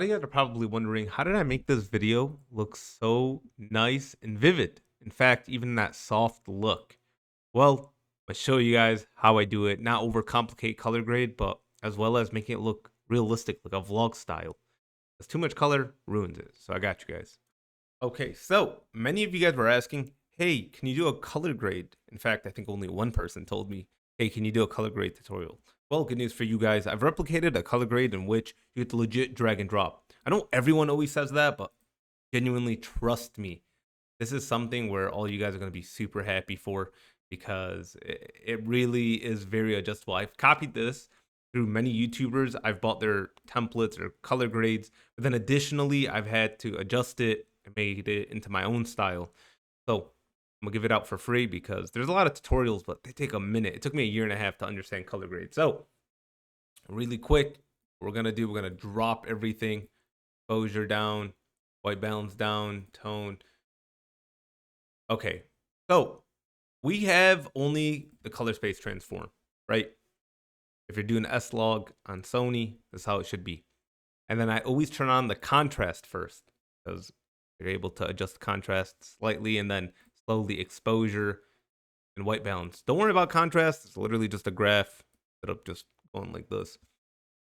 You guys are probably wondering, how did I make this video look so nice and vivid? In fact, even that soft look. Well, I'll show you guys how I do it. Not overcomplicate color grade, but as well as making it look realistic, like a vlog style. Because too much color ruins it. So I got you guys. Okay, so many of you guys were asking, hey, can you do a color grade? In fact, I think only one person told me, hey, can you do a color grade tutorial? Well, good news for you guys. I've replicated a color grade in which you get to legit drag and drop. I know everyone always says that, but genuinely trust me. This is something where all you guys are going to be super happy for because it really is very adjustable. I've copied this through many YouTubers. I've bought their templates or color grades, but then additionally, I've had to adjust it and made it into my own style. So I'm gonna give it out for free because there's a lot of tutorials, but they take a minute. It took me a year and a half to understand color grade. So really quick, we're gonna drop everything, exposure down, white balance down, tone. Okay, so we have only the color space transform, right? If you're doing S-Log on Sony, that's how it should be. And then I always turn on the contrast first because you're able to adjust the contrast slightly and then slowly exposure and white balance. Don't worry about contrast. It's literally just a graph that'll just going like this.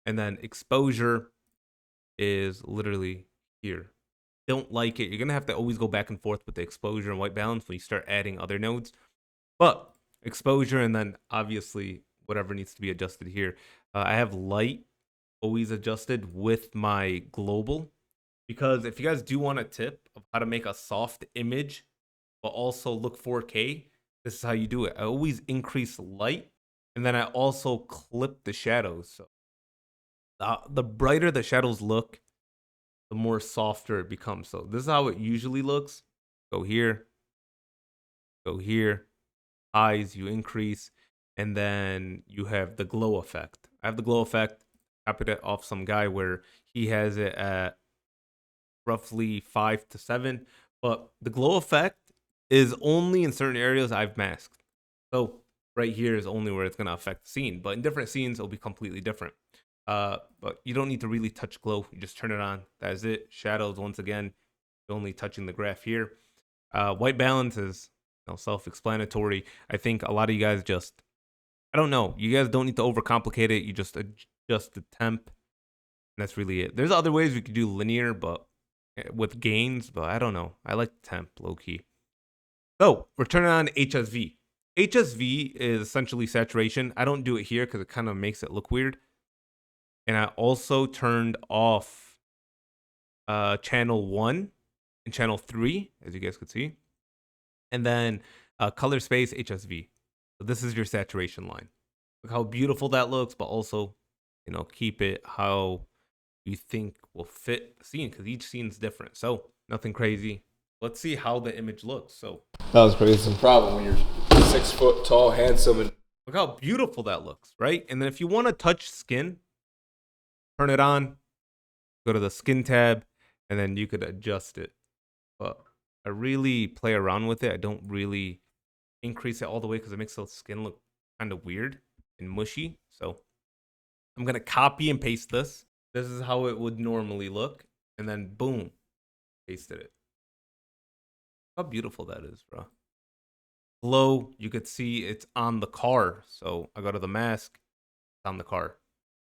And then exposure is literally here. Don't like it. You're going to have to always go back and forth with the exposure and white balance when you start adding other nodes. But exposure and then obviously whatever needs to be adjusted here. I have light always adjusted with my global because if you guys do want a tip of how to make a soft image but also look 4K, this is how you do it. I always increase light and then I also clip the shadows. So the brighter the shadows look, the more softer it becomes. So this is how it usually looks. Go here, highs, you increase, and then you have the glow effect. I have the glow effect, copied it off some guy where he has it at roughly 5 to 7, but the glow effect is only in certain areas I've masked. So right here is only where it's going to affect the scene, but in different scenes, it'll be completely different. But you don't need to really touch glow. You just turn it on. That is it. Shadows, once again, only touching the graph here. White balance is self-explanatory. I think a lot of you guys just, I don't know. You guys don't need to overcomplicate it. You just adjust the temp. And that's really it. There's other ways we could do linear, but with gains, but I don't know. I like temp low key. So we're turning on HSV. HSV is essentially saturation. I don't do it here because it kind of makes it look weird. And I also turned off channel 1 and channel 3, as you guys could see. And then color space HSV. So this is your saturation line. Look how beautiful that looks, but also, keep it how you think will fit the scene because each scene's different. So nothing crazy. Let's see how the image looks. So that was crazy. Problem when you're 6 foot tall, handsome, and look how beautiful that looks, right? And then if you want to touch skin, turn it on, go to the skin tab, and then you could adjust it. But I really play around with it. I don't really increase it all the way because it makes the skin look kind of weird and mushy. So I'm going to copy and paste this. This is how it would normally look. And then boom, pasted it. How beautiful that is, bro. Glow, you could see it's on the car. So I go to the mask, it's on the car.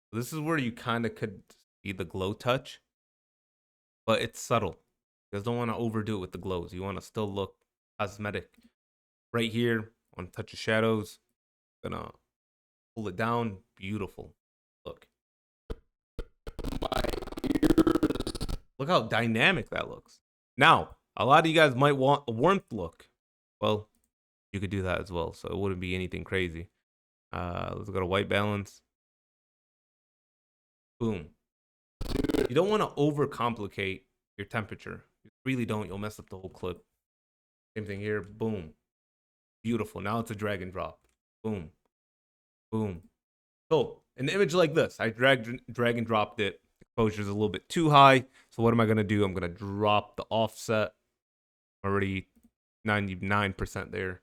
So this is where you kind of could see the glow touch, but it's subtle. You guys don't want to overdo it with the glows. You want to still look cosmetic. Right here, I want to touch the shadows. Gonna pull it down. Beautiful. Look. Look how dynamic that looks. Now, a lot of you guys might want a warmth look. Well, you could do that as well, so it wouldn't be anything crazy. Let's go to white balance. Boom. You don't want to overcomplicate your temperature. You really don't. You'll mess up the whole clip. Same thing here. Boom. Beautiful. Now it's a drag and drop. Boom. Boom. So an image like this, I drag and dropped it. Exposure is a little bit too high. So what am I going to do? I'm going to drop the offset. Already 99% there.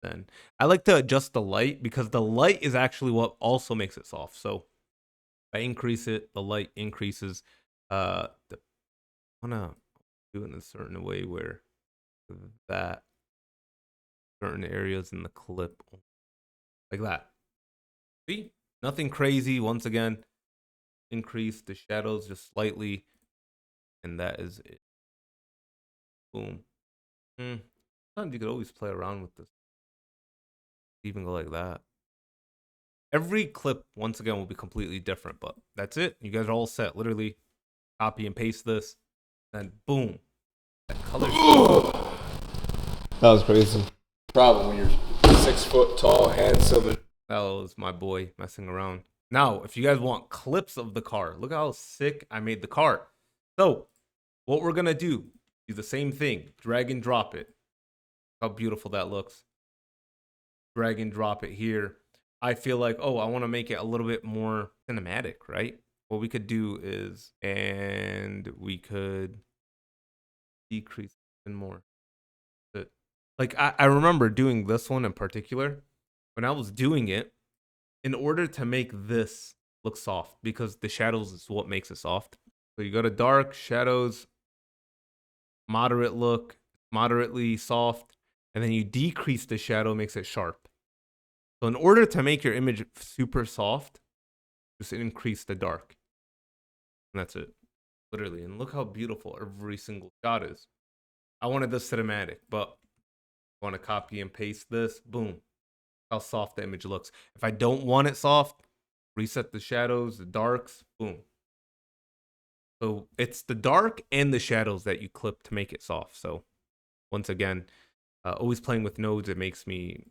Then I like to adjust the light because the light is actually what also makes it soft. So if I increase it, the light increases. The, wanna do it in a certain way where that certain areas in the clip like that. See, nothing crazy. Once again, increase the shadows just slightly, and that is it. Boom. Sometimes you could always play around with this. Even go like that. Every clip, once again, will be completely different, but that's it. You guys are all set. Literally, copy and paste this, and boom, that color. That was crazy. Problem when you're 6 foot tall, handsome. That was my boy messing around. Now, if you guys want clips of the car, look how sick I made the car. So, what we're gonna do the same thing. Drag and drop it. How beautiful that looks. Drag and drop it here. I feel like, oh, I want to make it a little bit more cinematic, right? What we could do is, and we could decrease even more. But, like, I remember doing this one in particular. When I was doing it, in order to make this look soft, because the shadows is what makes it soft. So you go to dark, shadows, moderate look, moderately soft, and then you decrease the shadow, makes it sharp. So in order to make your image super soft, just increase the dark. And that's it. Literally. And look how beautiful every single shot is. I wanted this cinematic, but I want to copy and paste this. Boom. How soft the image looks. If I don't want it soft, reset the shadows, the darks, boom. So it's the dark and the shadows that you clip to make it soft. So once again, always playing with nodes, it makes me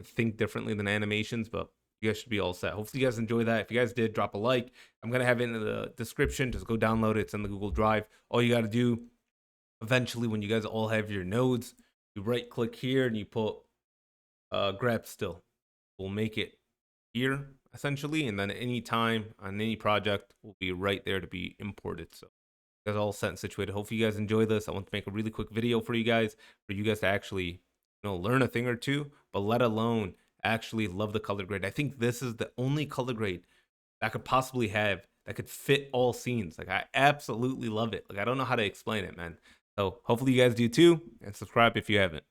think differently than animations, but you guys should be all set. Hopefully you guys enjoy that. If you guys did, drop a like. I'm going to have it in the description. Just go download it. It's in the Google Drive. All you got to do eventually when you guys all have your nodes, you right click here and you put grab still. We'll make it here essentially, and then anytime on any project will be right there to be imported. So you guys are all set and situated. Hopefully you guys enjoy this. I want to make a really quick video for you guys to actually learn a thing or two, but let alone actually love the color grade. I think this is the only color grade that I could possibly have that could fit all scenes. Like, I absolutely love it. Like, I don't know how to explain it, man. So hopefully you guys do too, and subscribe if you haven't.